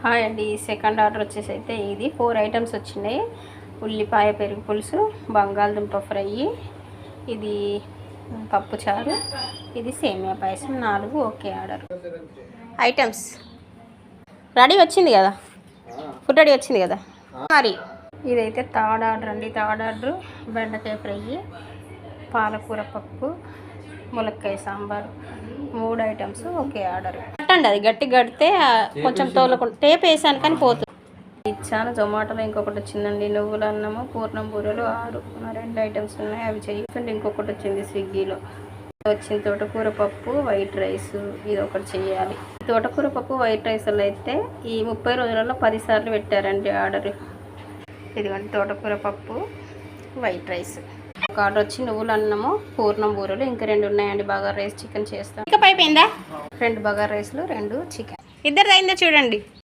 Hi అండి. Second order వచ్చేసి అయితే ఇది 4 ఐటమ్స్ వచ్చినాయి. ఉల్లిపాయ పెరుగు పులుసు, బంగాళదుంప ఫ్రై, ఇది పప్పు చారు, ఇది సేమియా పాయసం. 4 ఓకే ఆర్డర్ ఐటమ్స్. రెడీ వచ్చింది కదా, ఫుడ్ రెడీ వచ్చింది కదా. మరి ఇదైతే థర్డ్ ఆర్డర్ అండి. థర్డ్ ఆర్డర్ బెండకాయ ఫ్రై, పాలకూర పప్పు, ములక్కాయ సాంబారు. 3 items okay order. కట్టండి, అది గట్టి కడితే కొంచెం తోలకుండా టేప్ వేసాను కానీ పోతుంది. ఇచ్చాను. జొమాటోలో ఇంకొకటి వచ్చిందండి, నువ్వుల అన్నము, పూర్ణం బూరెలు 6. 2 ఐటమ్స్ ఉన్నాయి, అవి చేయండి. ఇంకొకటి వచ్చింది స్విగ్గీలో వచ్చింది, తోటకూర పప్పు వైట్ రైస్. ఇది ఒకటి చేయాలి. తోటకూర పప్పు వైట్ రైస్లో అయితే ఈ 30 రోజులలో 10 సార్లు పెట్టారండి ఆర్డర్. ఇదిగోండి తోటకూర పప్పు వైట్ రైస్. ఒక ఆర్డర్ వచ్చి నువ్వుల అన్నము, పూర్ణం బూరెలు. ఇంకా 2 ఉన్నాయండి. బగారా రైస్, చికెన్ చేస్తాం. ఇంకా అయిపోయిందా? 2 బగారా రైస్లు, 2 చికెన్. ఇద్దరిది అయిందా చూడండి.